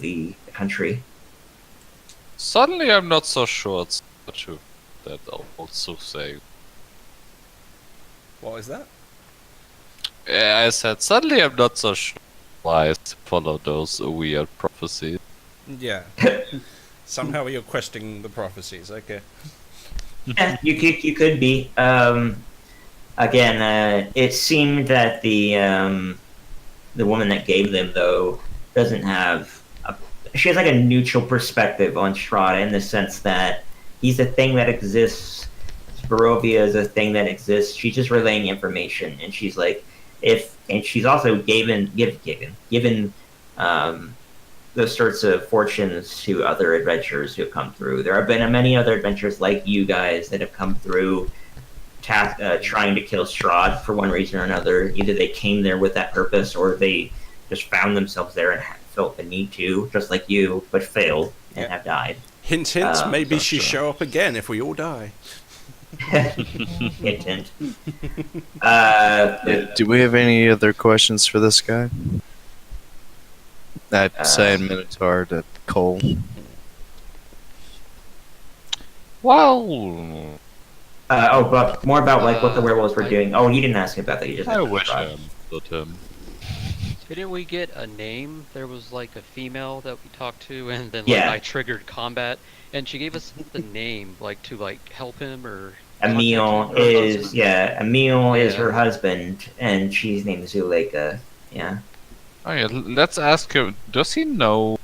the country. Suddenly, I'm not so sure it's true. That I'll also say. What is that? I said suddenly I'm not so sure why I follow those weird prophecies. Yeah. Somehow you're questioning the prophecies. Okay. Yeah, you could be. Again, it seemed that the woman that gave them though doesn't have she has like a neutral perspective on Strahd in the sense that he's a thing that exists. Barovia is a thing that exists. She's just relaying information, and she's like, and she's also given those sorts of fortunes to other adventurers who have come through. There have been many other adventurers like you guys that have come through trying to kill Strahd for one reason or another. Either they came there with that purpose, or they just found themselves there and felt the need to, just like you, but failed and have died. Hint, hint. Maybe she show up again if we all die. Hint, hint. Do we have any other questions for this guy? I'd say Minotaur to Cole. Well, but more about like what the werewolves were doing. Oh, you didn't ask about that. You just I asked wish about I understood him. Didn't we get a name? There was like a female that we talked to, and then like Yeah. I triggered combat, and she gave us the name like to like help him or. Emil contact her is husband. Emil is Yeah. her husband, and she's named Zuleika. Yeah. Oh yeah, let's ask him. Does he know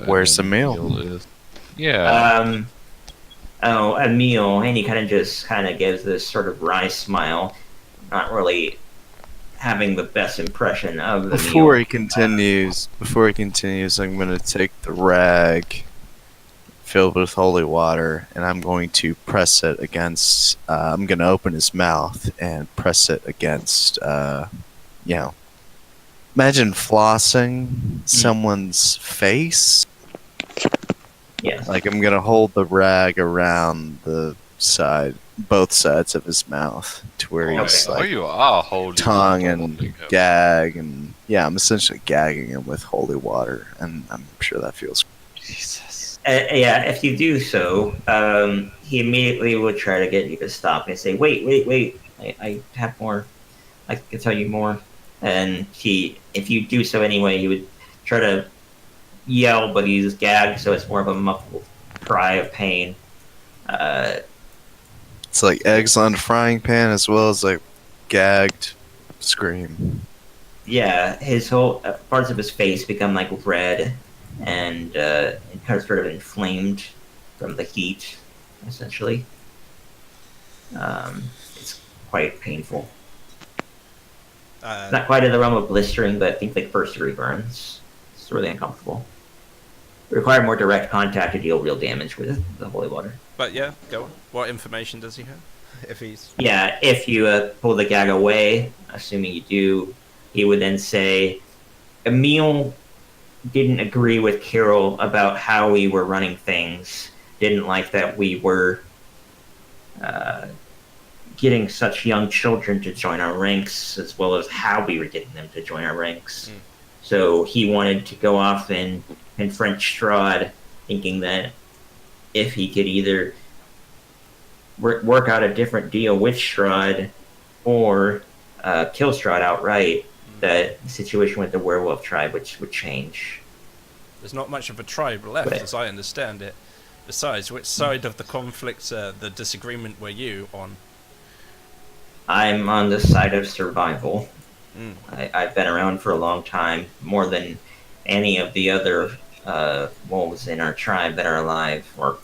Where's Emil? is? Yeah. Oh, Emil, and he kind of gives this sort of wry smile, not really having the best impression of Emil. Before he continues, I'm gonna take the rag filled with holy water, and I'm going to press it against. I'm gonna open his mouth and press it against. Imagine flossing someone's face. Yes. Like I'm gonna hold the rag around the side, both sides of his mouth, to where he's Oh, like you are holy. tongue water, and holy cow. gag, and yeah, I'm essentially gagging him with holy water, and I'm sure that feels. Jesus. Yeah, if you do so, he immediately would try to get you to stop and say, wait, I have more. I can tell you more. And if you do so anyway, he would try to yell, but he's gagged, so it's more of a muffled cry of pain. It's like eggs on a frying pan, as well as like gagged scream. Yeah, his whole parts of his face become like red and kind of sort of inflamed from the heat, essentially. It's quite painful. Not quite in the realm of blistering, but I think like first degree burns. It's really uncomfortable. It require more direct contact to deal real damage with the holy water. But yeah, go on. What information does he have? If he's Yeah, if you pull the gag away, assuming you do, he would then say, Emil didn't agree with Carol about how we were running things. Didn't like that we were getting such young children to join our ranks, as well as how we were getting them to join our ranks. So he wanted to go off and confront Strahd, thinking that if he could either work out a different deal with Strahd or kill Strahd outright, that the situation with the werewolf tribe would change. there's not much of a tribe left, Right. as I understand it. Besides, which side of the conflict, the disagreement were you on? I'm on the side of survival. Mm. I've been around for a long time, more than any of the other wolves in our tribe that are alive, or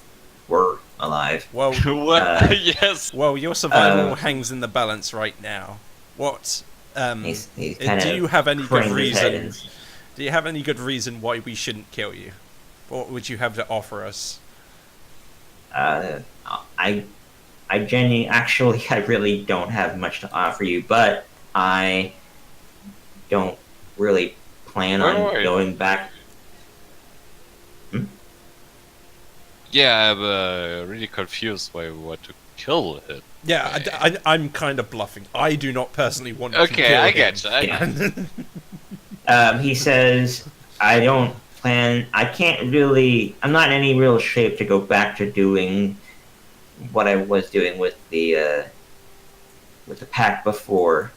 were alive. Well, What? Yes. well, your survival hangs in the balance right now. What? He's do kind of you have any good craned his head reason? Do you have any good reason why we shouldn't kill you? What would you have to offer us? I genuinely, actually, I really don't have much to offer you, but I don't really plan on Wait. going back. Yeah, I'm really confused why we want to kill it. Yeah, I'm kind of bluffing. I do not personally want to Okay, kill I him. get you. I get you. He says, I don't plan. I can't really. I'm not in any real shape to go back to doing what I was doing with the pack before.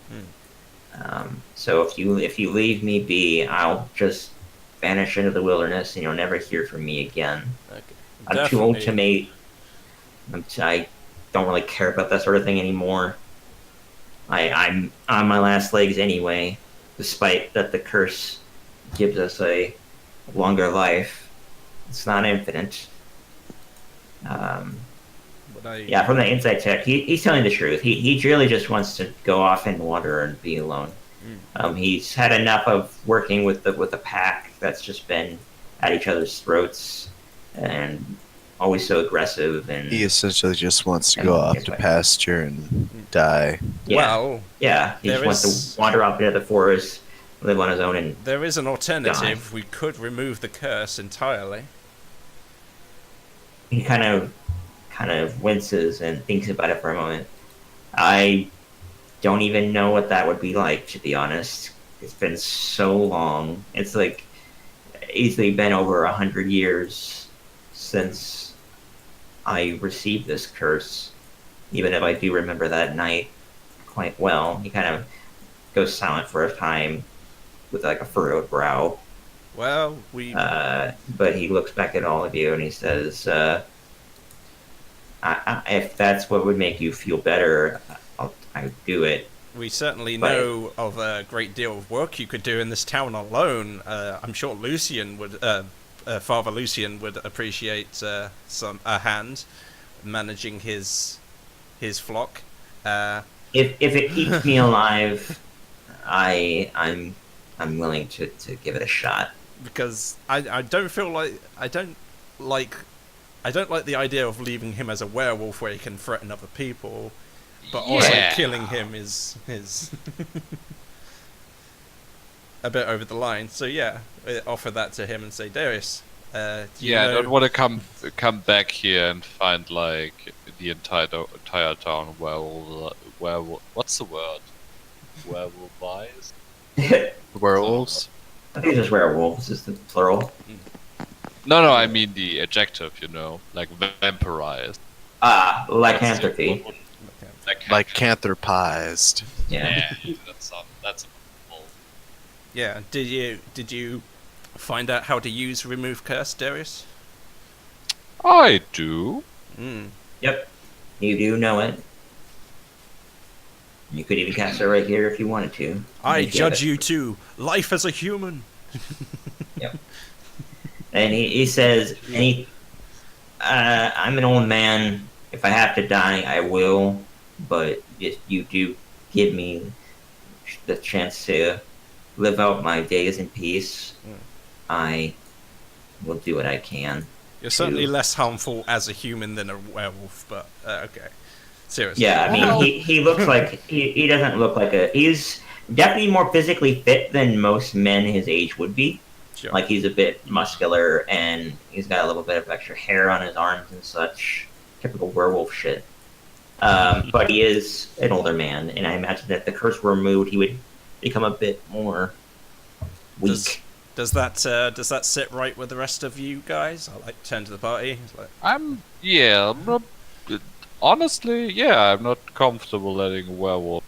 So if you leave me be, I'll just vanish into the wilderness, and you'll never hear from me again. Okay. I'm too old to Definitely. mate. I don't really care about that sort of thing anymore. I'm on my last legs anyway, despite that the curse gives us a longer life. It's not infinite. But I, Yeah, from the inside check, he's telling the truth. He really just wants to go off and wander and be alone. He's had enough of working with the pack that's just been at each other's throats and always so aggressive and He essentially just wants to And go then off get to back. pasture and die. yeah, Well, yeah. He there just wants is- to wander off into the forest, live on his own, and there is an alternative. We could remove the curse entirely. he kind of winces and thinks about it for a moment. I don't even know what that would be like, to be honest. It's been so long. It's like easily been over 100 years since I received this curse. Even if I do remember that night quite well, he kind of goes silent for a time with like a furrowed brow. Well, we But he looks back at all of you and he says, if that's what would make you feel better, I do it. we certainly but- know of a great deal of work you could do in this town alone. I'm sure Lucian would, Father Lucian would appreciate a hand managing his flock. If it keeps me alive, I'm willing to give it a shot. Because I don't feel like I don't like the idea of leaving him as a werewolf where he can threaten other people, but also Yeah. killing him is a bit over the line. So yeah, offer that to him and say, Darius, do you Yeah, I know- don't want to come back here and find like the entire town what's the word? Werewolfies? Werewolves? I think just werewolves is the plural. No, I mean the adjective, you know, like vampirized. Lycanthropy. Lycanthropized. Yeah. Yeah, that's a Yeah. Did you find out how to use remove curse, Darius? I do. Yep. You do know it. You could even cast it right here if you wanted to. I judge you to life as a human. And he says, I'm an old man. If I have to die, I will. But if you do give me the chance to live out my days in peace, I will do what I can. You're certainly less harmful as a human than a werewolf, but okay. Seriously. Yeah, I mean, he looks like he doesn't look like he's definitely more physically fit than most men his age would be. Sure. Like he's a bit muscular and he's got a little bit of extra hair on his arms and such. Typical werewolf shit. But he is an older man, and I imagine that if the curse were removed, he would become a bit more weak. Does that sit right with the rest of you guys? I like turn to the party. It's like, I'm not. Honestly, yeah, I'm not comfortable letting a werewolf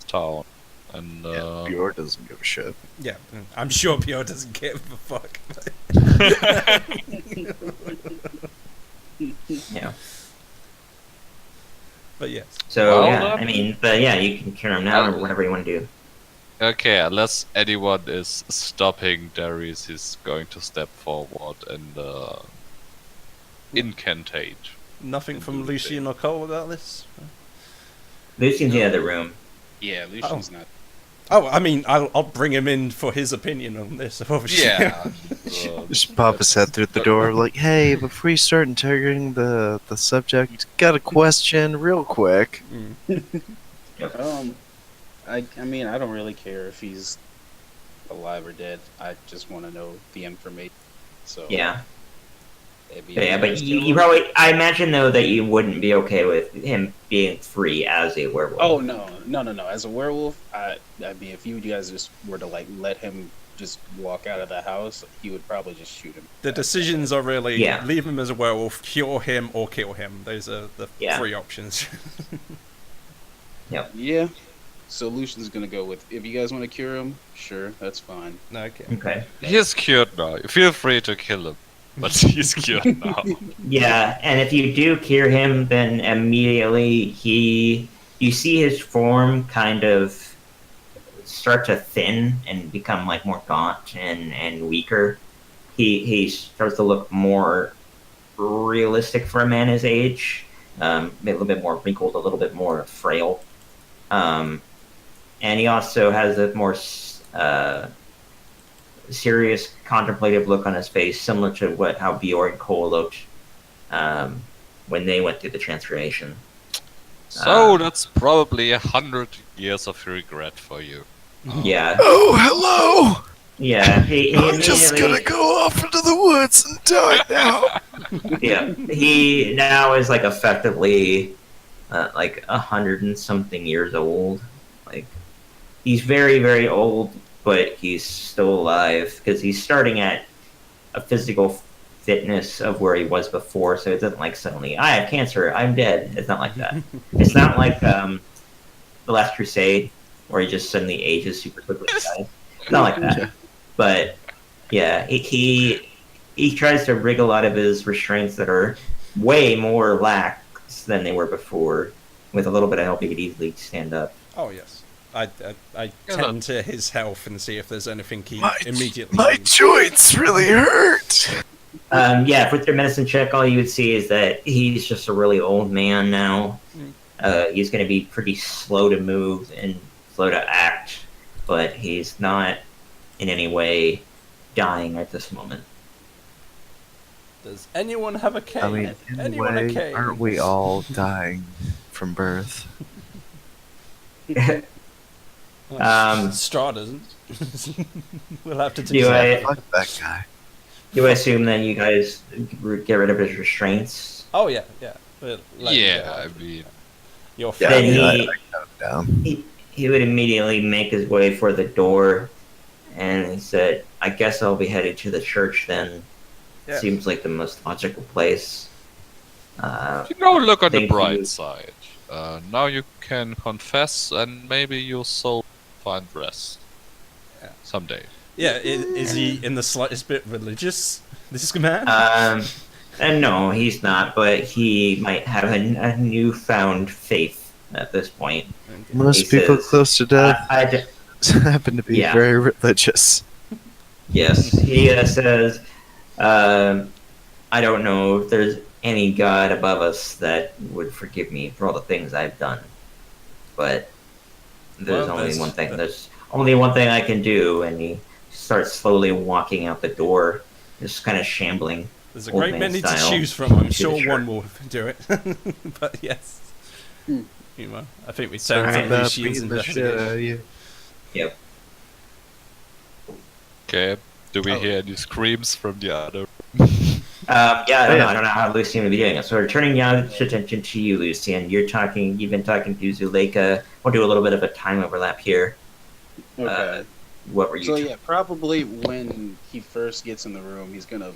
town, and Yeah, Bjorn doesn't give a shit. yeah, I'm sure Pio doesn't give a fuck. Yeah. But yes. So Well, yeah, I mean, but yeah, you can turn him now or whatever you want to do. okay, unless anyone is stopping Darius, he's going to step forward and incantate. Nothing from Lucian or Cole about this? Lucian's in the other room. Yeah, Lucian's not. Oh, I mean, I'll bring him in for his opinion on this, obviously. Yeah. Just pop his head through the door, like, hey, before you start interrogating the subject, got a question real quick. I mean, I don't really care if he's alive or dead. I just want to know the information. So Yeah. it'd be Yeah, but nice to you probably, I imagine though that you wouldn't be okay with him being free as a werewolf. Oh no! As a werewolf, I mean, if you guys just were to like let him just walk out of the house, he would probably just shoot him. The decisions are really Yeah. leave him as a werewolf, cure him, or kill him. Those are the Yeah. 3 options. Yeah. So Lucian's gonna go with, if you guys want to cure him, sure, that's fine. Okay. Okay. He is cured now. Feel free to kill him, but he's cured now. Yeah, and if you do cure him, then immediately you see his form kind of start to thin and become like more gaunt and weaker. He starts to look more realistic for a man his age, a little bit more wrinkled, a little bit more frail. And he also has a more serious, contemplative look on his face, similar to how Bjorn and Cole looked when they went through the transformation. So that's probably 100 years of regret for you. Yeah, Oh, hello! yeah. He I'm just immediately- gonna go off into the woods and die now. Yeah, he now is like effectively like 100 and something years old. Like he's very, very old, but he's still alive because he's starting at a physical fitness of where he was before. So it doesn't like suddenly I have cancer, I'm dead. It's not like that. It's not like the Last Crusade where he just suddenly ages super quickly. And dies. It's not like that. But yeah, he tries to wriggle out of his restraints that are way more lax than they were before. With a little bit of help, he could easily stand up. Oh yes. I tend to his health and see if there's anything he My, immediately my needs. joints really hurt. Yeah, with your medicine check, all you would see is that he's just a really old man now. He's going to be pretty slow to move and slow to act, but he's not in any way dying at this moment. Does anyone have a cane? I mean, in a anyone a way, cane? aren't we all dying from birth? Straw doesn't. We'll have to do Do that. I Fuck that guy. assume that you guys get rid of his restraints? Oh yeah, yeah. But, Yeah, I mean, Your Yeah, Then friend. I he- cut him down. He would immediately make his way for the door, and he said, "I guess I'll be headed to the church then. Yeah. Seems like the most logical place." look on the Thank you. bright side. Now you can confess, and maybe your soul find rest. Yeah. Someday. Yeah, is he in the slightest bit religious? This man? And no, he's not, but he might have a newfound faith at this point. Most He people says, close to death happen to be Yeah. very religious. Yes, he says, "I don't know if there's any God above us that would forgive me for all the things I've done, but there's Well, only there's one thing. the- There's only one thing I can do." And he starts slowly walking out the door, just kind of shambling. There's a old great man many to style choose from. I'm to the sure church. one will do it. But yes. Hmm. You know, I think we Sorry turned to about Lucian's beating the shit investigation. out of you. Okay. Do we Oh. hear any screams from the other? Yeah, I don't know how Lucian would be doing it. So turning your attention to you, Lucian. You've been talking to Zuleika. We'll do a little bit of a time overlap here. Okay. What were you? So yeah, probably when he first gets in the room, he's gonna,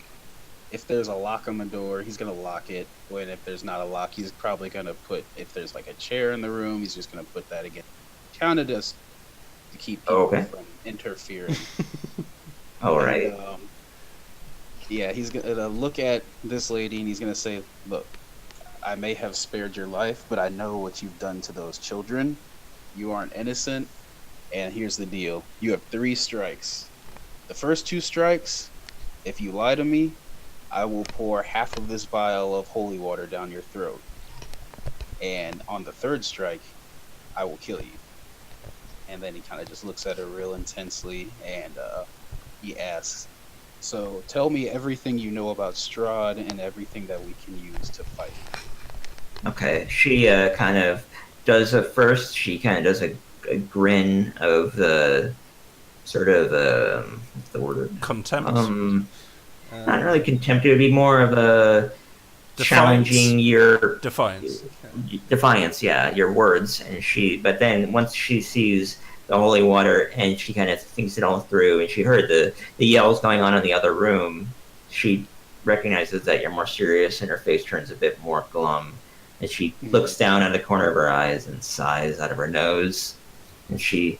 if there's a lock on the door, he's gonna lock it. When if there's not a lock, he's probably gonna put, if there's like a chair in the room, he's just gonna put that again. Kind of just to keep people Okay. from interfering. All right. And, yeah, he's gonna look at this lady and he's gonna say, "Look, I may have spared your life, but I know what you've done to those children. You aren't innocent, and here's the deal: you have 3 strikes. The first 2 strikes, if you lie to me, I will pour half of this vial of holy water down your throat. And on the 3rd strike, I will kill you." And then he kind of just looks at her real intensely, and he asks, "So tell me everything you know about Strahd and everything that we can use to fight." Okay. She kind of does a first. She kind of does a grin of the sort of what's the word? Contempt. Not really contempt. It would be more of a Defiance. challenging your Defiance. defiance. Yeah, your words. And but then once she sees the holy water, and she kind of thinks it all through, and she heard the yells going on in the other room. She recognizes that you're more serious, and her face turns a bit more glum, and she looks down at the corner of her eyes and sighs out of her nose, and she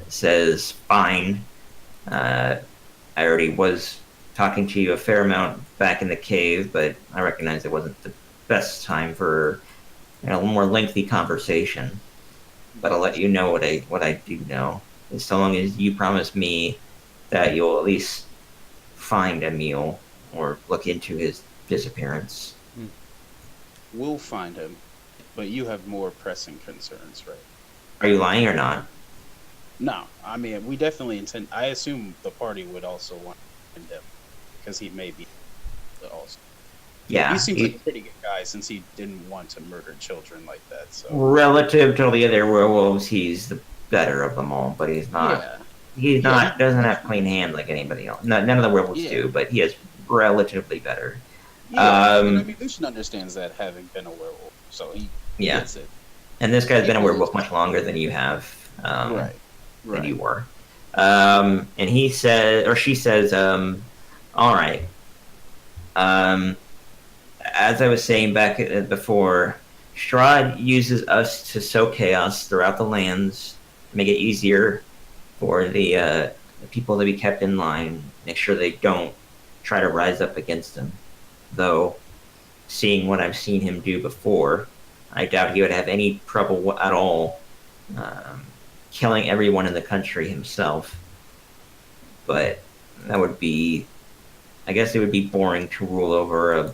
says, "Fine. I already was talking to you a fair amount back in the cave, but I recognize it wasn't the best time for a more lengthy conversation. But I'll let you know what I do know. As so long as you promise me that you'll at least find Emil or look into his disappearance." We'll find him, but you have more pressing concerns, right? Are you lying or not? No, I mean, we definitely intend. I assume the party would also want him because he may be also. Yeah. He seems like a pretty good guy since he didn't want to murder children like that. So Relative to the other werewolves, he's the better of them all, but he's not. yeah, He's Yeah, not. Doesn't have clean hand like anybody else. None of the werewolves Yeah. do, but he is relatively better. yeah. Um, and I mean, Lucian understands that having been a werewolf, so he Yeah. gets it. And this guy's been a Equals- werewolf much longer than you have. Right, Than you right. were. And he says, or she says, all right. As I was saying back before, Strahd uses us to sow chaos throughout the lands, make it easier for the people to be kept in line, make sure they don't try to rise up against him. Though, seeing what I've seen him do before, I doubt he would have any trouble at all killing everyone in the country himself. But that would be, I guess it would be boring to rule over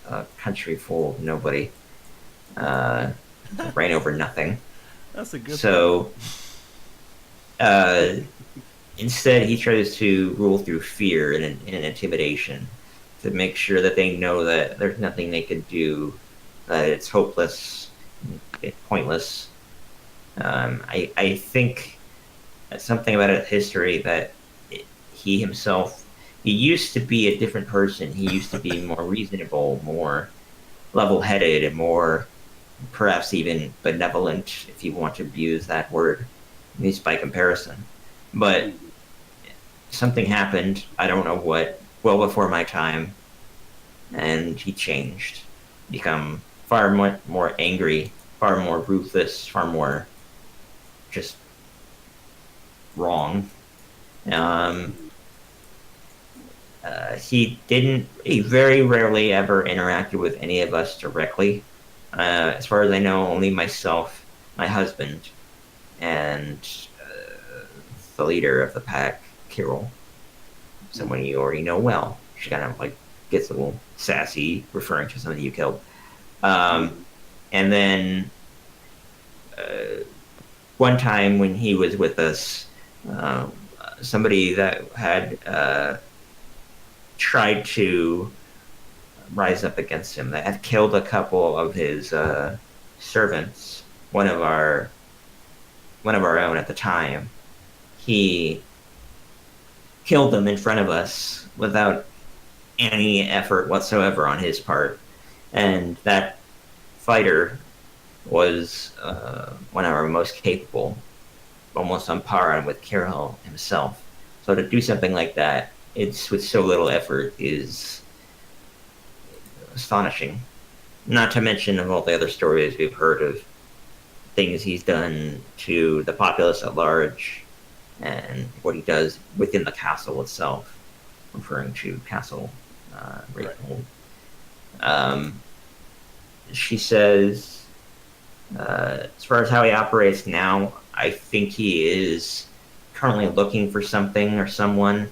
a country full of nobody. Reign over nothing. That's a good. So, instead, he tries to rule through fear and intimidation to make sure that they know that there's nothing they can do, that it's hopeless, it's pointless. I think that's something about his history that he himself, he used to be a different person. He used to be more reasonable, more level-headed, and more perhaps even benevolent, if you want to use that word, at least by comparison. But something happened, I don't know what, well before my time, and he changed. Become far more angry, far more ruthless, far more just wrong. He very rarely ever interacted with any of us directly. As far as I know, only myself, my husband, and the leader of the pack, Kirill. Someone you already know well. She kind of like gets a little sassy, referring to somebody you killed. And then one time when he was with us, somebody that had tried to rise up against him, that had killed a couple of his servants, one of our own at the time. He killed them in front of us without any effort whatsoever on his part, and that fighter was one of our most capable, almost on par with Kirill himself. So to do something like that, it's with so little effort, is astonishing. Not to mention of all the other stories we've heard of things he's done to the populace at large, and what he does within the castle itself, referring to Castle Ravenhold. She says, as far as how he operates now, I think he is currently looking for something or someone.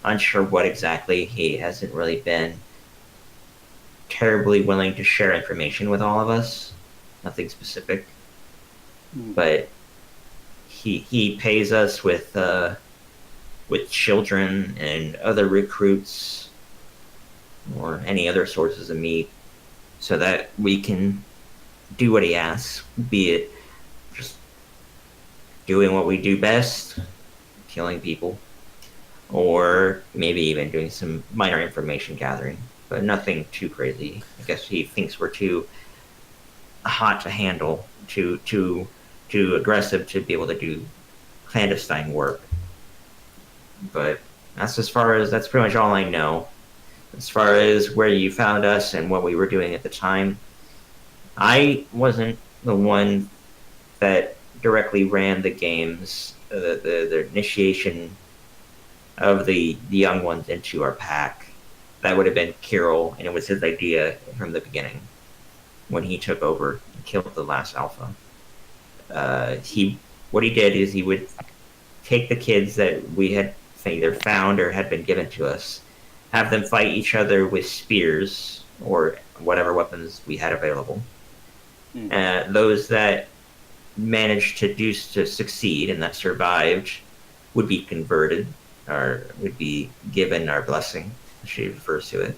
Unsure what exactly. He hasn't really been terribly willing to share information with all of us. Nothing specific. But he pays us with children and other recruits or any other sources of meat so that we can do what he asks, be it just doing what we do best, killing people, or maybe even doing some minor information gathering, but nothing too crazy. I guess he thinks we're too hot to handle, too too aggressive to be able to do clandestine work. But that's pretty much all I know. As far as where you found us and what we were doing at the time, I wasn't the one that directly ran the games, the initiation of the young ones into our pack. That would have been Kirill, and it was his idea from the beginning when he took over and killed the last alpha. What he did is he would take the kids that we had either found or had been given to us, have them fight each other with spears or whatever weapons we had available. Those that managed to succeed and that survived would be converted or would be given our blessing, as she refers to it.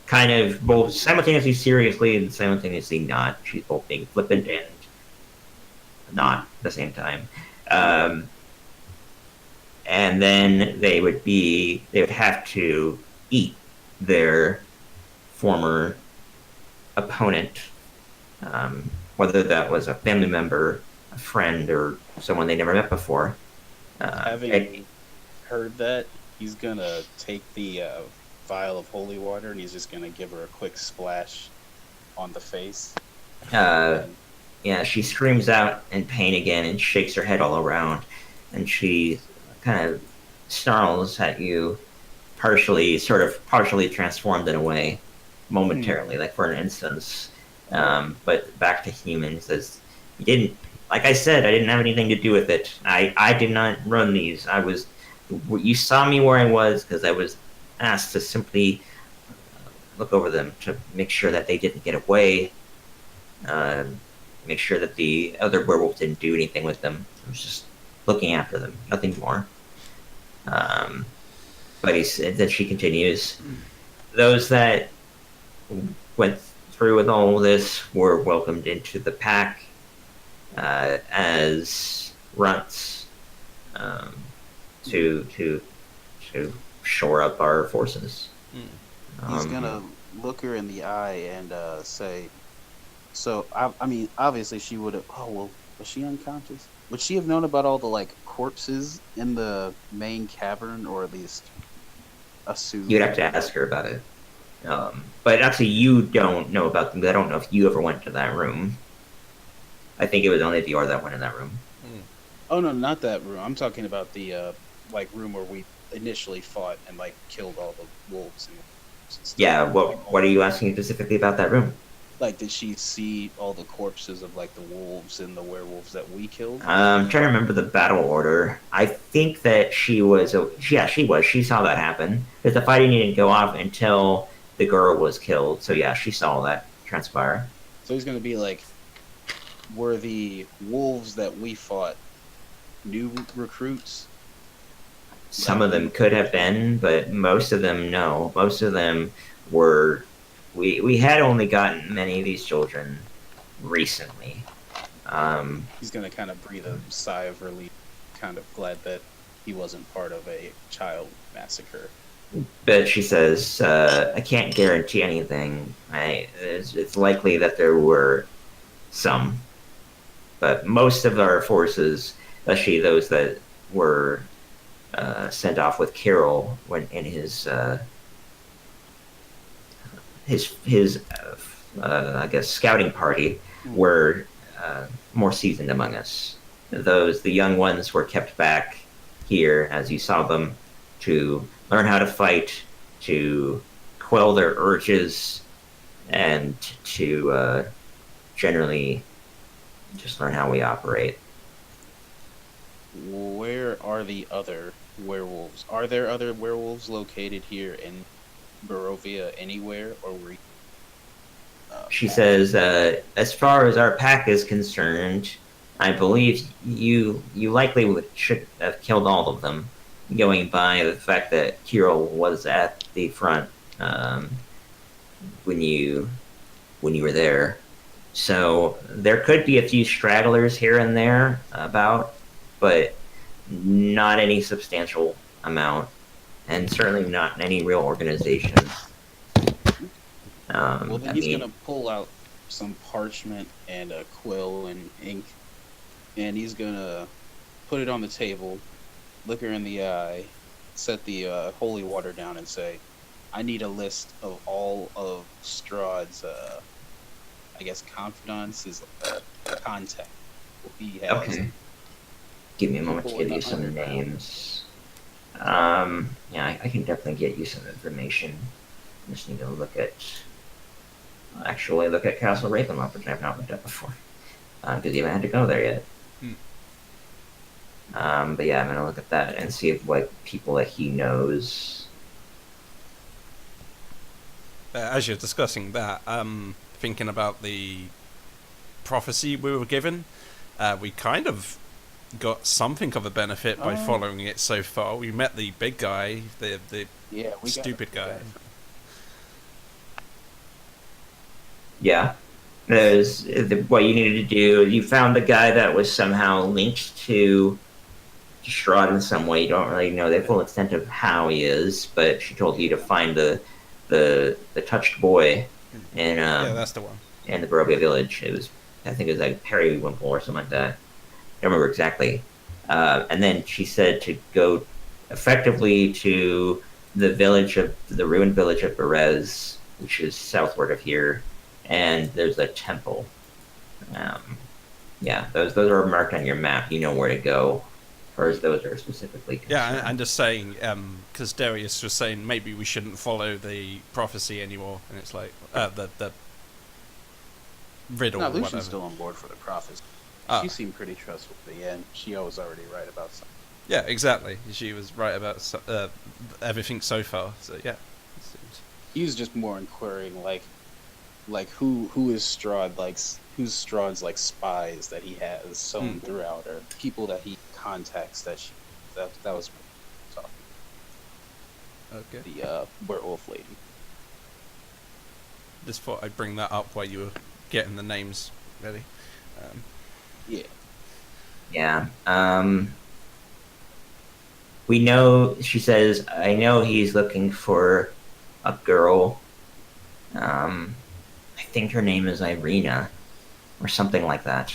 Kind of both simultaneously seriously and simultaneously not. She's both being flippant and not at the same time. And then they would have to eat their former opponent, whether that was a family member, a friend, or someone they never met before. Having heard that, he's gonna take the vial of holy water and he's just gonna give her a quick splash on the face. Yeah, she screams out in pain again and shakes her head all around, and she kind of snarls at you, partially transformed in a way, momentarily, like for an instance. But back to humans, says, you didn't, like I said, I didn't have anything to do with it. I did not run these. You saw me where I was because I was asked to simply look over them to make sure that they didn't get away, make sure that the other werewolf didn't do anything with them. I was just looking after them, nothing more. But then she continues, those that went through with all this were welcomed into the pack as runts to shore up our forces. He's gonna look her in the eye and say, so, I mean, obviously she would have, was she unconscious? Would she have known about all the, like, corpses in the main cavern, or at least assume? You'd have to ask her about it. But actually, you don't know about them. I don't know if you ever went to that room. I think it was only Dior that went in that room. Oh, no, not that room. I'm talking about the, room where we initially fought and, killed all the wolves and stuff. Yeah, what are you asking specifically about that room? Did she see all the corpses of, the wolves and the werewolves that we killed? I'm trying to remember the battle order. I think that she was. She was. She saw that happen. Because the fighting didn't go off until the girl was killed. So, yeah, she saw that transpire. So he's going to be were the wolves that we fought new recruits? Some of them could have been, but most of them, no. Most of them were... We had only gotten many of these children recently. He's going to kind of breathe a sigh of relief, kind of glad that he wasn't part of a child massacre. But she says, I can't guarantee anything. It's likely that there were some. But most of our forces, especially those that were sent off with Kirill when in his I guess scouting party, were more seasoned among us. The young ones were kept back here, as you saw them, to learn how to fight, to quell their urges, and to generally just learn how we operate. Where are the other werewolves? Are there other werewolves located here in Barovia anywhere, or were she says, as far as our pack is concerned, I believe you likely should have killed all of them, going by the fact that Kirill was at the front when you were there. So there could be a few stragglers here and there about, but not any substantial amount, and certainly not any real organization. Well, then he's going to pull out some parchment and a quill and ink, and he's gonna put it on the table, look her in the eye, set the holy water down, and say, "I need a list of all of Strahd's, I guess, confidants, his contact. He has." Okay. Give me a moment to People in give you the some underground. names. Yeah, I can definitely get you some information. I just need to look at Castle Ravenloft, which I've not looked at before, because you haven't had to go there yet. But yeah, I'm gonna look at that and see if what people that he knows. As you're discussing that, thinking about the prophecy we were given, we kind of got something of a benefit by Oh. following it so far. We met the big guy, the Yeah, we got stupid it. guy. Yeah, what you needed to do. You found the guy that was somehow linked to Strahd in some way. You don't really know the full extent of how he is, but she told you to find the touched boy in Yeah, that's the one. in the Barovia village. I think it was like Periwinkle or something like that. I don't remember exactly. And then she said to go effectively to the ruined village of Berez, which is southward of here, and there's a temple. Yeah, those are marked on your map. You know where to go, as far as those are specifically concerned. Yeah, I'm just saying, because Darius was saying maybe we shouldn't follow the prophecy anymore, and it's like the riddle. No, or Lucian's whatever. still on board for the prophecy. Ah. She seemed pretty trustworthy, and she was already right about something. Yeah, exactly. She was right about everything so far. So yeah. He was just more inquiring, like who is Strahd, like who's Strahd's like spies that he has sown throughout, or people that he contacts that was talking. Okay. The werewolf lady. Just thought I'd bring that up while you were getting the names ready. Yeah. Yeah. We know, she says, I know he's looking for a girl. I think her name is Irina, or something like that.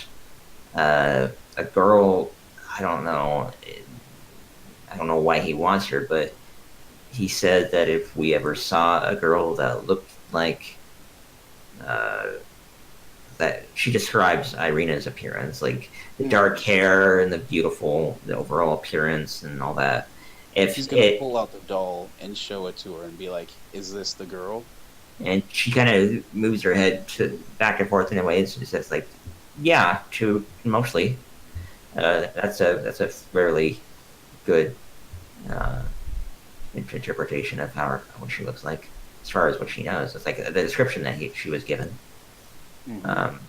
A girl, I don't know. I don't know why he wants her, but he said that if we ever saw a girl that looked like that, she describes Irina's appearance, like the dark hair and the overall appearance and all that. If He's gonna it, pull out the doll and show it to her and be like, "Is this the girl?" and she kind of moves her head to back and forth in a way. It's just like, yeah, to mostly. That's a fairly good interpretation of what she looks like, as far as what she knows. It's like the description that she was given.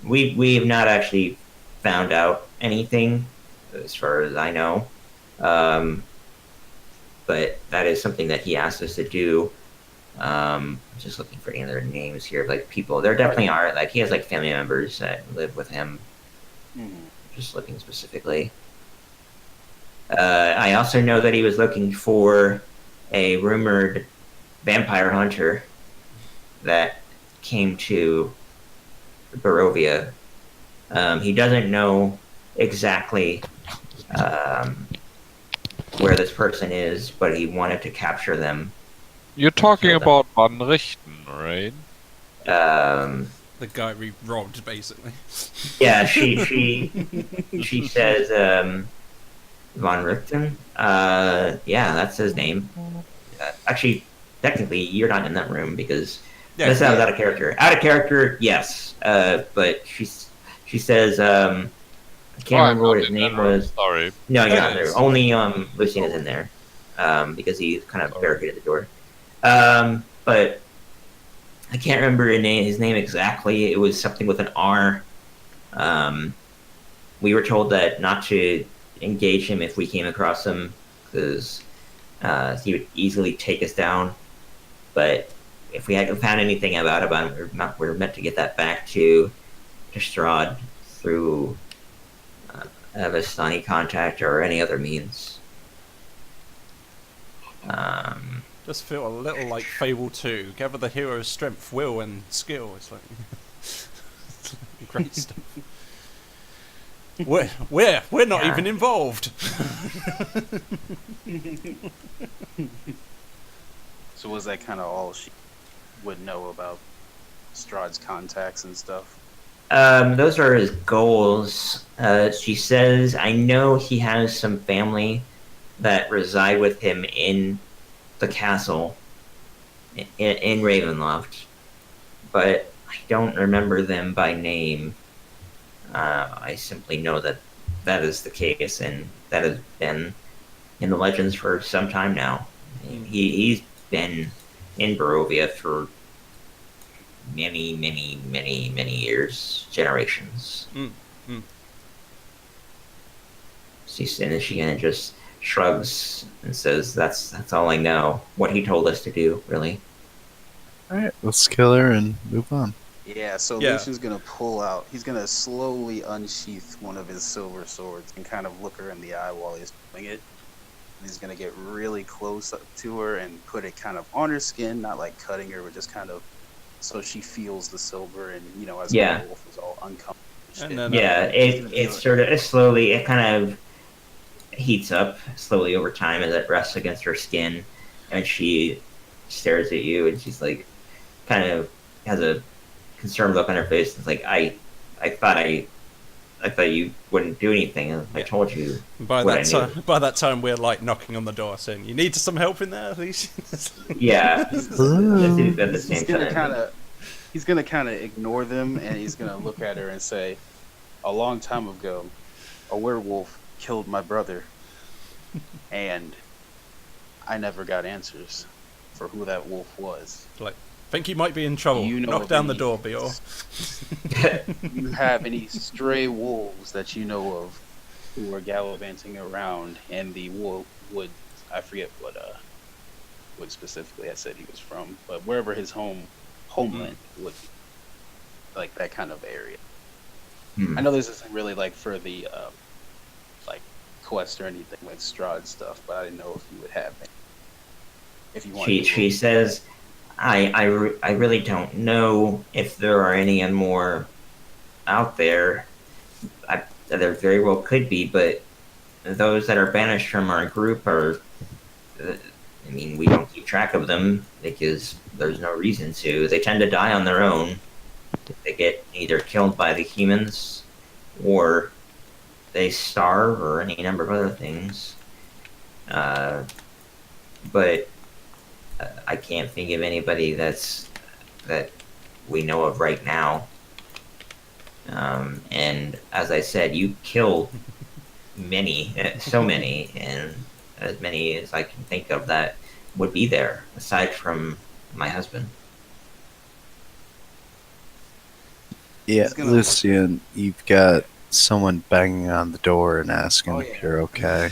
We have not actually found out anything, as far as I know, but that is something that he asked us to do. I'm just looking for any other names here, like people. There definitely are. Like he has like family members that live with him. Just looking specifically. I also know that he was looking for a rumored vampire hunter that came to Barovia. He doesn't know exactly where this person is, but he wanted to capture them. You're talking about Van Richten, right? The guy we robbed, basically. Yeah, she says Von Richten. Yeah, that's his name. Actually, technically, you're not in that room because this sounds out of character. Out of character, yes. But she says I can't remember what his name was. Sorry. No, you're not Yes. there. Only Lucian is in there because he kind of barricaded the door. But I can't remember his name exactly. It was something with an R. We were told that not to engage him if we came across him because he would easily take us down. But if we hadn't found anything about him, we're meant to get that back to Strahd through a Vistani contact or any other means. Just feel a little like Fable 2. Gather the hero's strength, will, and skill. It's like great stuff. We're not Yeah. even involved. So was that kind of all she would know about Strahd's contacts and stuff? Those are his goals. She says, I know he has some family that reside with him in the castle in Ravenloft, but I don't remember them by name. I simply know that that is the case, and that has been in the legends for some time now. He's been in Barovia for many, many, many, many years, generations. Mm. And then she kind of just shrugs and says, "That's all I know. What he told us to do, really." All right, let's kill her and move on. Yeah, so Yeah. Lucian's gonna pull out. He's gonna slowly unsheath one of his silver swords and kind of look her in the eye while he's doing it. And he's gonna get really close up to her and put it kind of on her skin, not like cutting her, but just kind of so she feels the silver. And as Yeah. the wolf is all uncomfortable. And shit. then, Yeah, She's gonna it feel sort of slowly, it kind of heats up slowly over time as it rests against her skin, and she stares at you, and she's like, kind of has a concerned look on her face. It's like, I thought you wouldn't do anything. I told you. by what I that time, we're like knocking on the door, saying, "You need some help in there, please." Yeah, Hello. at the same He's gonna kind of ignore them, and he's gonna look at her and say, "A long time ago, a werewolf killed my brother, and I never got answers for who that wolf was. Think you might be in trouble. You know Knock of down the any- door, Bior. You have any stray wolves that you know of who are gallivanting around in the wood? I forget what specifically I said he was from, but wherever his homeland would be, like that kind of area. Hmm. I know this isn't really like for the like quest or anything like Strahd stuff, but I didn't know if you would have any. If you want, She says, I really don't know if there are any more out there. There very well could be, but those that are banished from our group are. I mean, we don't keep track of them because there's no reason to. They tend to die on their own. They get either killed by the humans, or they starve, or any number of other things. But I can't think of anybody that we know of right now. And as I said, you killed many, so many, and as many as I can think of that would be there, aside from my husband. Yeah, He's gonna- Lucian, you've got someone banging on the door and asking Oh, if yeah. you're okay.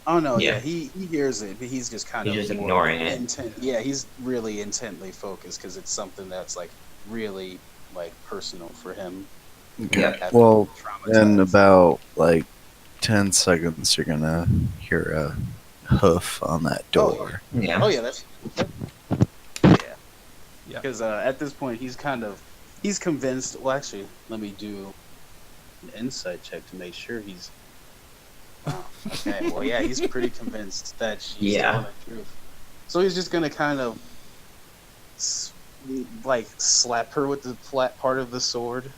Oh no, Yeah. yeah, he hears it, but he's just kind He's of just more ignoring it. Yeah, he's really intently focused because it's something that's like really like personal for him. Okay. Yeah. After Well, being in traumatized. about like 10 seconds, you're gonna hear a hoof on that door. Yeah. Oh yeah, yeah. Yeah. Because at this point, he's convinced. Well, actually, let me do an insight check to make sure he's. Oh, okay. Well, yeah, he's pretty convinced that she's Yeah. telling the truth. So he's just gonna kind of like slap her with the flat part of the sword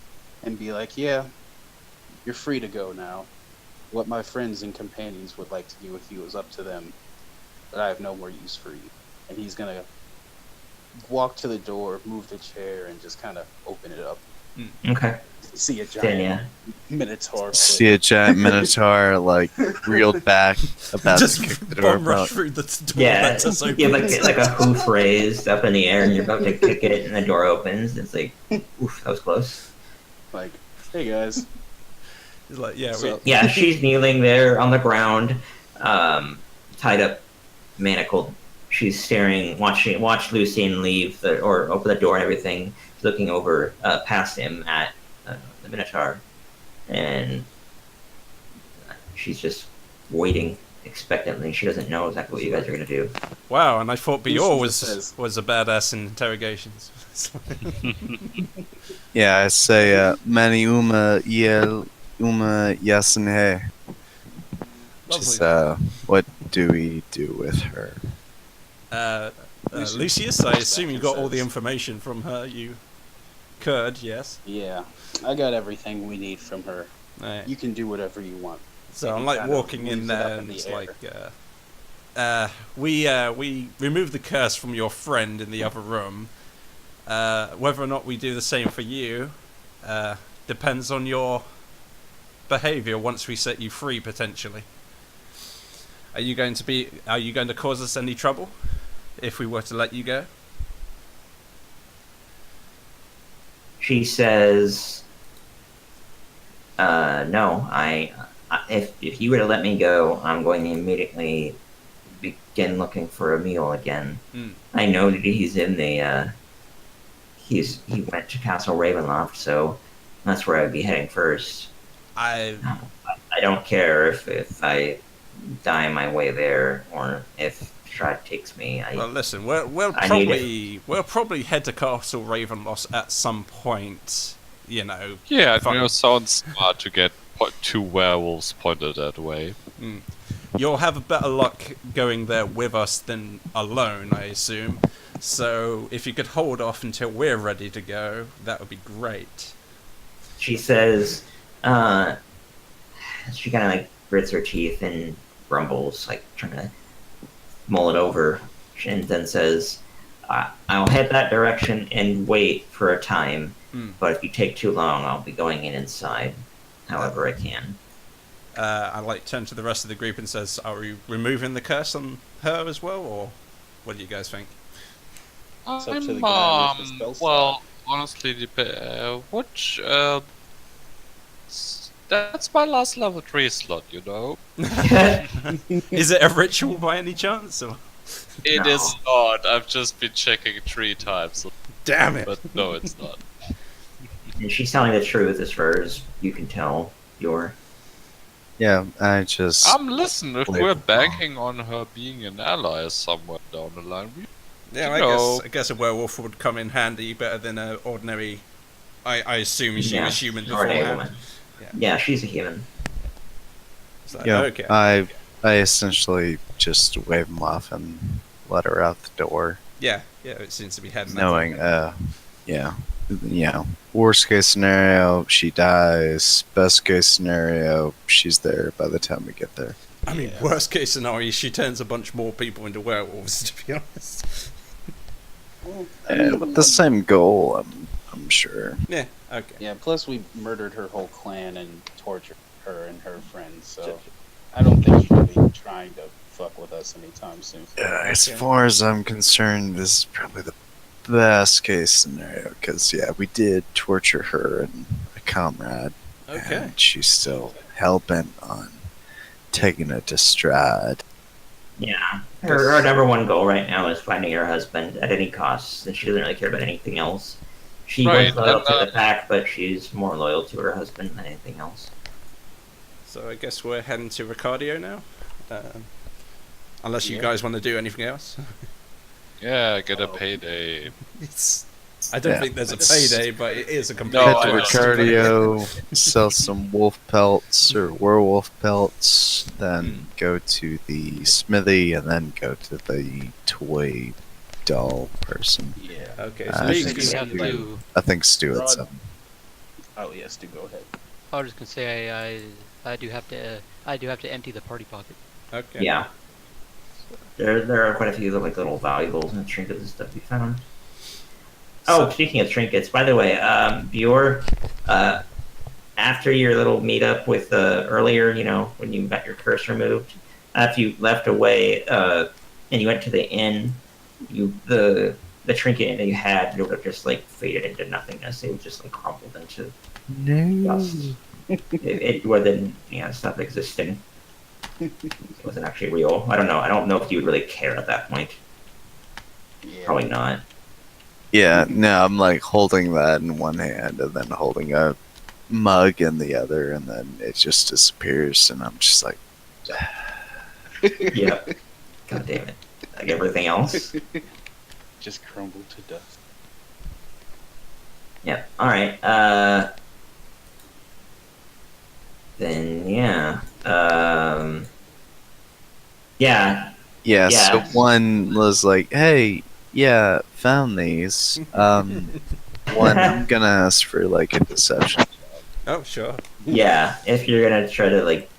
and be like, "Yeah, you're free to go now. What my friends and companions would like to do with you is up to them, but I have no more use for you." And he's gonna walk to the door, move the chair, and just kind of open it up. Okay. See a Then giant yeah. minotaur. foot. See a giant minotaur like reeled back about Just to kick the door. bomb rush But through the door. Yeah. That's us Yeah, open. like a hoof raised up in the air, and you're about to kick it, and the door opens. It's like, oof, that was close. Like, hey guys. It's like, yeah, So- Yeah, she's kneeling there on the ground, tied up, manacled. She's staring, watch Lucian leave or open the door and everything, looking over past him at the Minotaur, and she's just waiting expectantly. She doesn't know exactly what you guys are gonna do. wow, and I thought Lucian Bior just says- was a badass in interrogations. yeah, I say, Mani uma yel Uma Yasunehe. Just, what do we do with her? Lucius, I assume you got all the information from her. You could, yes. Yeah, I got everything we need from her. Right. You can do whatever you want. So Maybe I'm like kind of walking in leaves it up there, in and the it's air. like, we removed the curse from your friend in the other room. Whether or not we do the same for you, depends on your behavior once we set you free, potentially. Are you going to cause us any trouble if we were to let you go? She says, "No. If you were to let me go, I'm going to immediately begin looking for a meal again. Mm. I know that he's in the. He went to Castle Ravenloft, so that's where I'd be heading first. I don't care if I die my way there or if Strahd takes me. Well, listen, we'll I probably head to Castle Ravenloft at some point. You know. Yeah, Fuck. sounds smart to get two werewolves pointed that way. You'll have a better luck going there with us than alone, I assume. So if you could hold off until we're ready to go, that would be great. She says, she kind of like grits her teeth and grumbles, like trying to mull it over, and then says, I'll head that direction and wait for a time, but if you take too long, I'll be going inside however I can. I like turn to the rest of the group and says, are we removing the curse on her as well, or what do you guys think? It's up to the guy with the spell slot. Well, honestly, that's my last level 3 slot, you know? Is it a ritual by any chance? Or? It is not. I've just been checking 3 times. Damn it! But no, it's not. And she's telling the truth as far as you can tell. Yeah, I just. Listen, if we're banking on her being an ally somewhere down the line, Yeah, I guess a werewolf would come in handy better than an ordinary. I assume she was human or a beforehand. woman. Yeah, she's a human. So, Yeah, okay. I essentially just wave him off and let her out the door, Yeah, it seems to be heading. knowing, worst case scenario, she dies. Best case scenario, she's there by the time we get there. I mean, worst case scenario, she turns a bunch more people into werewolves. To be honest. With the same goal, I'm sure. Yeah. Okay. Yeah, plus we murdered her whole clan and tortured her and her friends, so I don't think she'll be trying to fuck with us anytime soon. As far as I'm concerned, this is probably the best case scenario, because, we did torture her and a comrade. Okay. And she's still hell-bent on taking it to Strahd. Yeah. Her number one goal right now is finding her husband at any cost, and she doesn't really care about anything else. She was loyal to the pack, but she's more loyal to her husband than anything else. So I guess we're heading to Ricardio now. Unless you guys want to do anything else. Yeah, get a payday. I don't think there's a payday, but it is a complete. No, Head I to know. Ricardio, sell some wolf pelts or werewolf pelts, then go to the smithy, and then go to the toy doll person. Yeah. Okay. I So Speaking you think have so. to. I think Stu had some. Oh yes, do go ahead. I was just gonna say I do have to empty the party pocket. Okay. Yeah. There are quite a few little valuables and trinkets and stuff you found. Oh, speaking of trinkets, by the way, Bjor, after your little meetup with earlier, when you got your curse removed, after you left away and you went to the inn, the trinket that you had would have just faded into nothingness. It would just crumbled into dust. It wasn't stuff existing. It wasn't actually real. I don't know. I don't know if you would really care at that point. Yeah. Probably not. Yeah, no, I'm holding that in one hand and then holding a mug in the other, and then it just disappears, and I'm just like, Yeah. God damn it. Like everything else. Just crumbled to dust. Yeah. All right. Then yeah. Yeah. Yeah, so Yeah. one was like, hey, yeah, found these. One, I'm gonna ask for like a deception. Oh, sure. Yeah. If you're gonna try to like,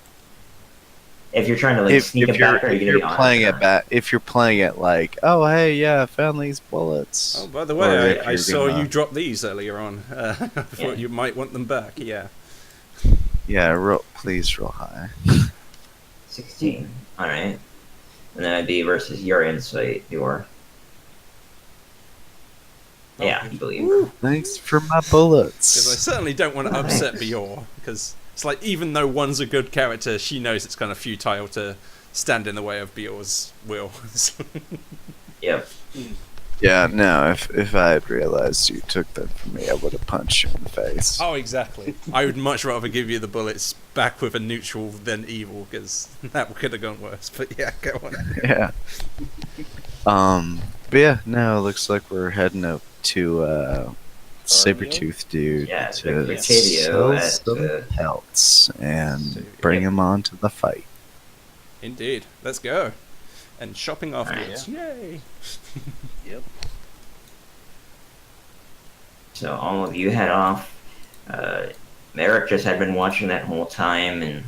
if you're trying to like sneak it back, or are you if gonna you're be honest playing or it not? back, if you're playing it like, oh hey, yeah, I found these bullets. Oh, by the Or way, if I you're saw gonna- you drop these earlier on. I thought Yeah. you might want them back. Yeah. Yeah, please roll high. 16. All right. And then it'd be versus your insight, your. Yeah, you believe. Thanks for my Because I bullets. certainly don't want to upset Nice. Bior, because it's like, even though one's a good character, she knows it's kind of futile to stand in the way of Bior's will. Yep. Yeah, no, if I had realized you took them from me, I would have punched you in the face. Oh, exactly. I would much rather give you the bullets back with a neutral than evil, because that could have gone worse. But yeah, go on. Yeah. But yeah, no, it looks like we're heading up to Sabretooth dude Yeah, to Octavio sell at, some pelts and So, bring yep. him on to the fight. Indeed. Let's go. And shopping afterwards. Yay! Yep. So all of you head off. Merrick just had been watching that whole time and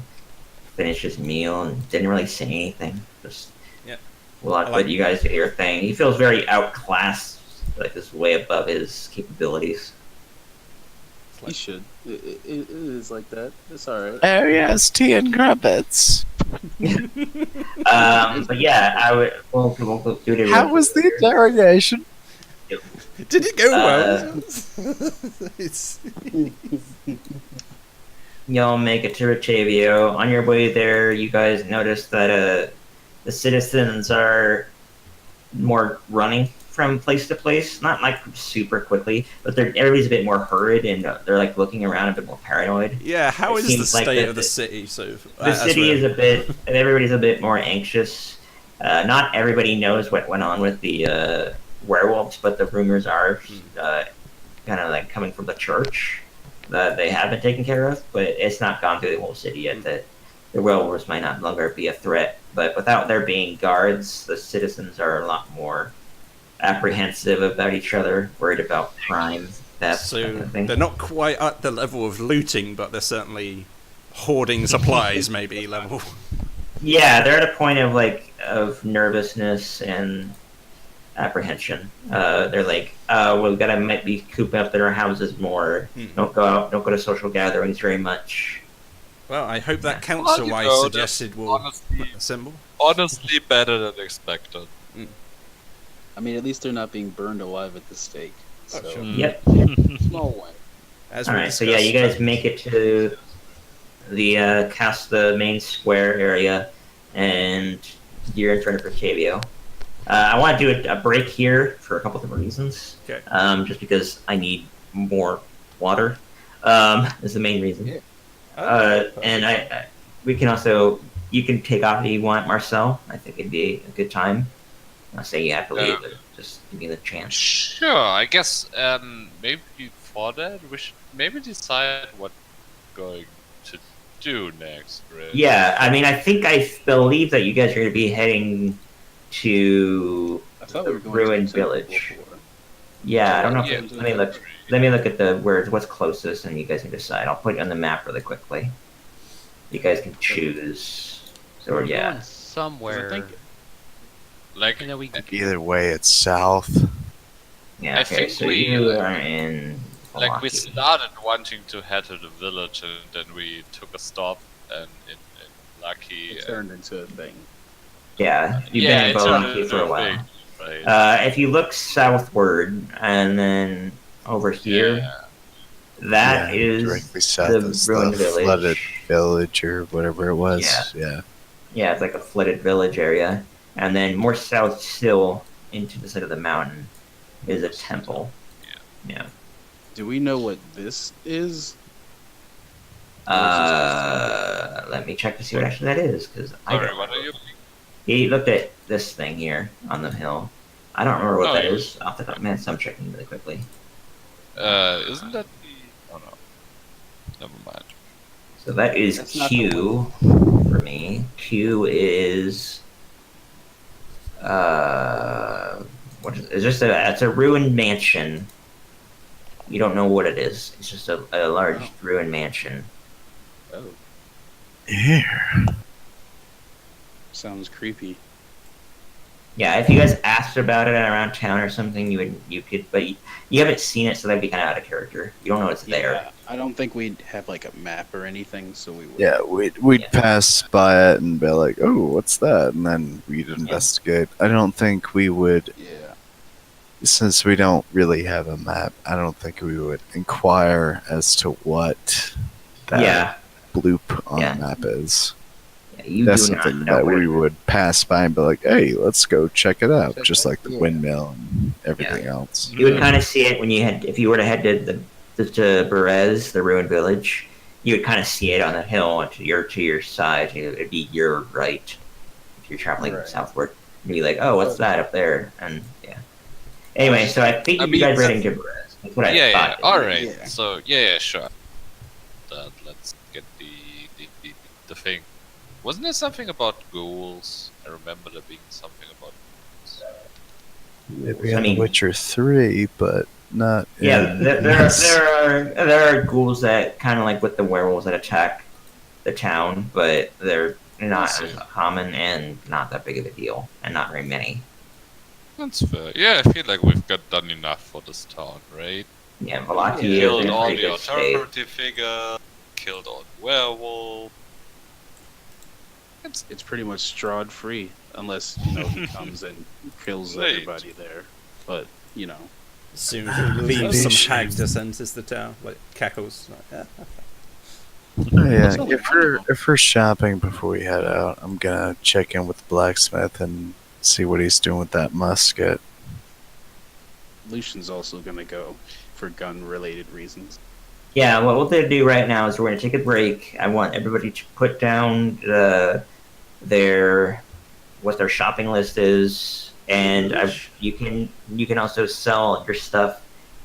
finished his meal and didn't really say anything. Just Yeah. let I like- you guys do your thing. He feels very outclassed, like this way above his capabilities. It's You like, should. It is like that. It's alright. Oh yes, tea and crumpets. But yeah, I would. We'll do it. How was the interrogation? did it go well? It's Y'all make it to Rotavio. On your way there, you guys notice that the citizens are more running from place to place. Not like super quickly, but everybody's a bit more hurried and they're like looking around a bit more paranoid. yeah. How It is the seems like state that of the the- city? So The city is a bit. Everybody's a bit more anxious. Not everybody knows what went on with the werewolves, but the rumors are kind of like coming from the church that they have been taken care of. But it's not gone through the whole city yet. That the werewolves might not longer be a threat. But without there being guards, the citizens are a lot more apprehensive about each other, worried about crime, theft, that So kind of thing. they're not quite at the level of looting, but they're certainly hoarding supplies, maybe level. Yeah, they're at a point of nervousness and apprehension. They're like, we gotta might be cooping up in our houses more. Mhm. Don't go out. Don't go to social gatherings very much. Well, I hope that Well, council you I know, suggested will honestly, assemble. honestly better than expected. I mean, at least they're not being burned alive at the stake. Oh, So, sure. Yep. small win. As All we right. So yeah, you discussed. guys make it to the main square area, and you're in front of Octavio. I want to do a break here for a couple different reasons. Okay. Just because I need more water. Is the main reason. Yeah. And we can also, you can take off if you want, Marcel. I think it'd be a good time. I'll say you have to leave, but just give me the chance. Sure, I guess maybe before that we should maybe decide what we're going to do next, right? Yeah, I mean, I believe that you guys are going to be heading to I thought the we were going ruined to village. before. Yeah, I don't know. Yeah, Let me look. Let me look at what's closest, and you guys can decide. I'll put it on the map really quickly. You guys can choose. So We're yeah, going somewhere. think- Like, You know, we Either way, it's south. yeah. I Okay, think so we, you are in. like we Milwaukee. started wanting to head to the village, and then we took a stop and in Lucky. It turned into a thing. Yeah, you've yeah, been in it turned Milwaukee into for a while. thing, right? If you look southward and then over here, Yeah. that Yeah, is directly south the is ruined the village. flooded village or whatever it was. Yeah. Yeah, it's like a flooded village area. And then more south still into the side of the mountain is a temple. Yeah. Do we know what this is? Let me check to see what actually that is, because I Sorry, don't what are remember. you? He looked at this thing here on the hill. I don't remember what Oh, that yeah. is off the top of my head, so I'm checking really quickly. Isn't that the? Oh no. Never mind. So that is That's not the Q for me. Q is what is it's just it's a ruined mansion. You don't know what it is. It's just a large Oh. ruined mansion. Oh, Here. sounds creepy. Yeah, if you guys asked about it around town or something, you could, but you haven't seen it, so that'd be kind of out of character. You don't know it's there. Yeah, I don't think we'd have like a map or anything, so we would. Yeah, we'd Yeah. pass by it and be like, "Oh, what's that?" And then we'd investigate. I don't think we would, Yeah. since we don't really have a map. I don't think we would inquire as to what that Yeah, bloop on Yeah. the map is. yeah, you That's do not something know that what it we is. would pass by and be like, "Hey, let's go check it out," Check just it- like the yeah. windmill and everything else. You would kind of see it when you had, if you were to head to Berez, the ruined village. You would kind of see it on the hill to your side. It'd be your right if you're traveling Right. southward. You'd be like, oh, what's that up there? And yeah. Anyway, so I think I you mean, guys are heading to Berez. That's what I Yeah, yeah. thought. All right. Yeah. So yeah, sure. Let's get the thing. Wasn't there something about ghouls? I remember there being something about ghouls. Maybe I on mean- The Witcher 3, but not. Yeah, in there this. are ghouls that kind of like with the werewolves that attack the town, but they're not I as see. common and not that big of a deal, and not very many. That's fair. Yeah, I feel like we've got done enough for this town, right? Yeah, Valaki is Killed in a all pretty the good state. authority figure. Killed all the werewolf. It's pretty much Strahd free, unless he comes and kills Right. everybody there. But Soon leaves some Maybe. hag just enters the town, like cackles. Like, yeah. Oh, yeah, That's only if we're shopping before we head out, I'm gonna check in with the blacksmith and see what he's doing with that musket. Lucian's also gonna go for gun-related reasons. Yeah, what we'll do right now is we're going to take a break. I want everybody to put down what their shopping list is, and you can also sell your stuff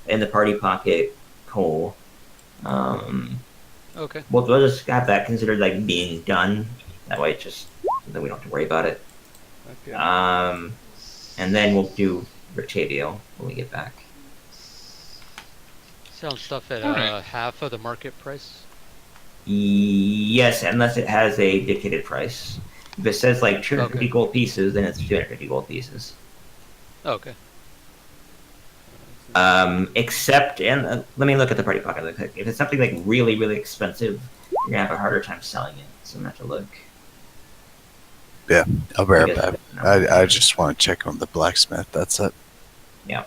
in the party pocket, Cole. Okay. We'll just have that considered like being done. That way, then we don't have to worry about it. Okay. And then we'll do Rictavio when we get back. Selling stuff at Alright. half of the market price. Yes, unless it has a dictated price. If it says like 250 Okay. gold pieces, then it's 250 gold pieces. Oh, okay. Except, and let me look at the party pocket real quick. If it's something like really, really expensive, you're gonna have a harder time selling it. So I'm gonna have to look. I'll bear I it guess back. no. I just want to check on the blacksmith. That's it. Yeah.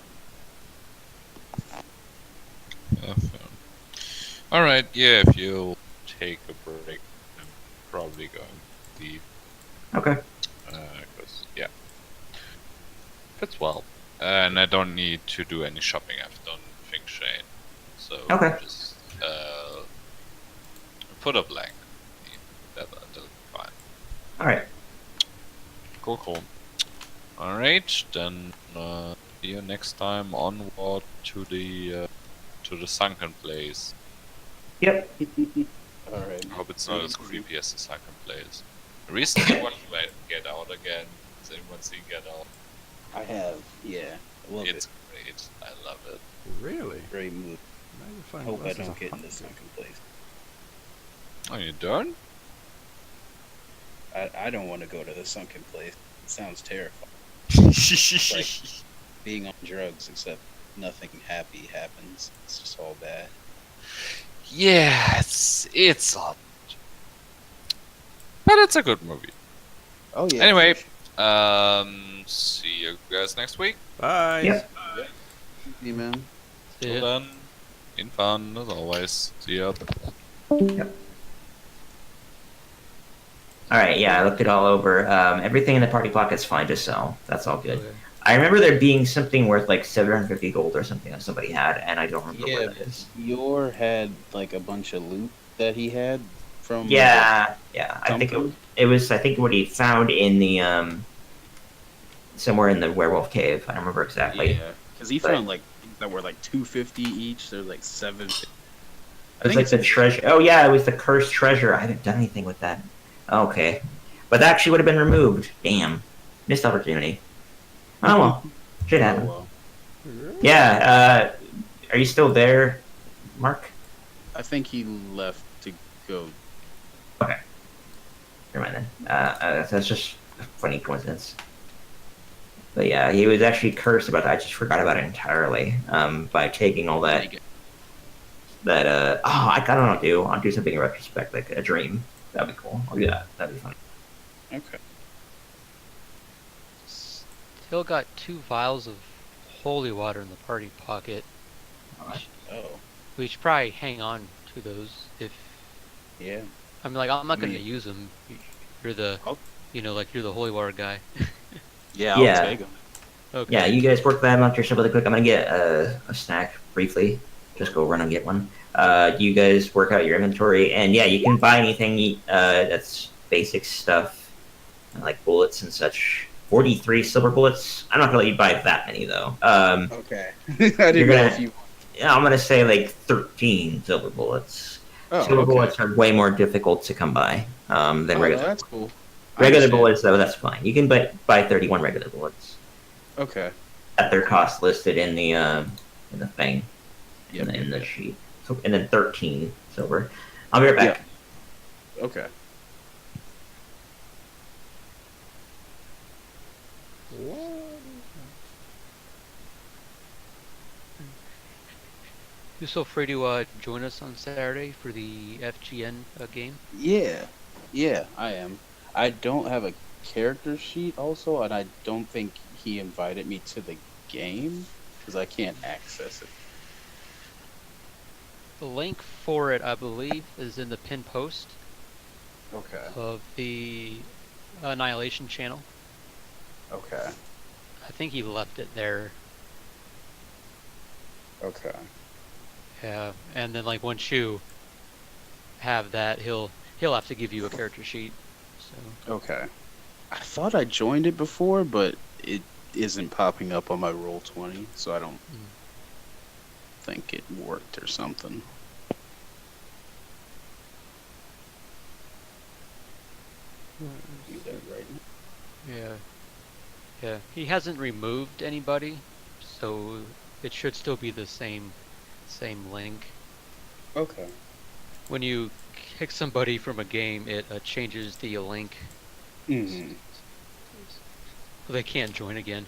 Alright, yeah, if you'll take a break, I'm probably going to leave. Okay. Because, yeah. Fits well. And I don't need to do any shopping. I've done Feng Shane. So, Okay. just put a blank. That'll be fine. All right. Cool. Alright, then see you next time onward to the sunken place. Yep. All right. I hope it's not as creepy as the sunken place. Recently, want to Get Out again. Has anyone seen Get Out? I have. Yeah. I love It's it. great. I love it. Really? Great movie. I hope I don't get in the sunken place. Oh, you don't? I don't want to go to the sunken place. It sounds terrifying. Being on drugs, except nothing happy happens. It's just all bad. Yeah, it's odd. But it's a good movie. Oh yeah. Anyway, see you guys next week. Bye. Yep. Yeah, man. See Till ya. then, in fun as always. See ya. All right. Yeah, I looked it all over. Everything in the party pocket's fine to sell. That's all good. Okay. I remember there being something worth like 750 gold or something that somebody had, and I don't remember Yeah, where that is. Yor had like a bunch of loot that he had from. Yeah. I think Something? it was. I think what he found in the somewhere in the werewolf cave. I don't remember exactly. Yeah, because he But- found like that were like 250 each. They're like 750. It was think like it's the in- treasure. Oh yeah, it was the cursed treasure. I haven't done anything with that. Okay, but that actually would have been removed. Damn, missed opportunity. Oh well, shit Oh happened. well. Yeah. Are you still there, Mark? I think he left to go. Never mind then. That's just a funny coincidence. But yeah, he was actually cursed about that. I just forgot about it entirely. By taking all that. I don't know what to do. I'll do something in retrospect, like a dream. That'd be cool. I'll do that. That'd be fun. Okay. Still got 2 vials of holy water in the party pocket. Oh, We should probably hang on to those if yeah. I'm like I'm not gonna mean- use them. You're the, Oh. like you're the holy water guy. Yeah, Yeah. I'll take him. Okay. Yeah, you guys work that amongst yourself really quick. I'm gonna get a snack briefly. Just go run and get one. You guys work out your inventory, and yeah, you can buy anything that's basic stuff, like bullets and such. 43 silver bullets. I'm not gonna let you buy that many though. Okay. I didn't You're know gonna- if you. Yeah, I'm gonna say like 13 silver bullets. Oh, Silver okay. bullets are way more difficult to come by than Oh, regular. that's cool. I Regular understand. bullets, though, that's fine. You can buy 31 regular bullets Okay. at their cost listed in the thing Yep. in the sheet. So, and then 13 silver. I'll be right back. Okay. You feel free to join us on Saturday for the FGN game. Yeah. Yeah, I am. I don't have a character sheet also, and I don't think he invited me to the game because I can't access it. The link for it, I believe, is in the pinned post Okay. of the Annihilation channel. Okay. I think he left it there. Okay. Yeah, and then like once you have that, he'll have to give you a character sheet. So Okay. I thought I joined it before, but it isn't popping up on my Roll20, so I don't think it worked or something. Do that right now. yeah, yeah, he hasn't removed anybody, so it should still be the same link. Okay. When you kick somebody from a game, it changes the link. Mm-hmm. They can't join again.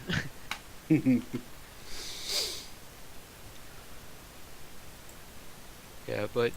Yeah, but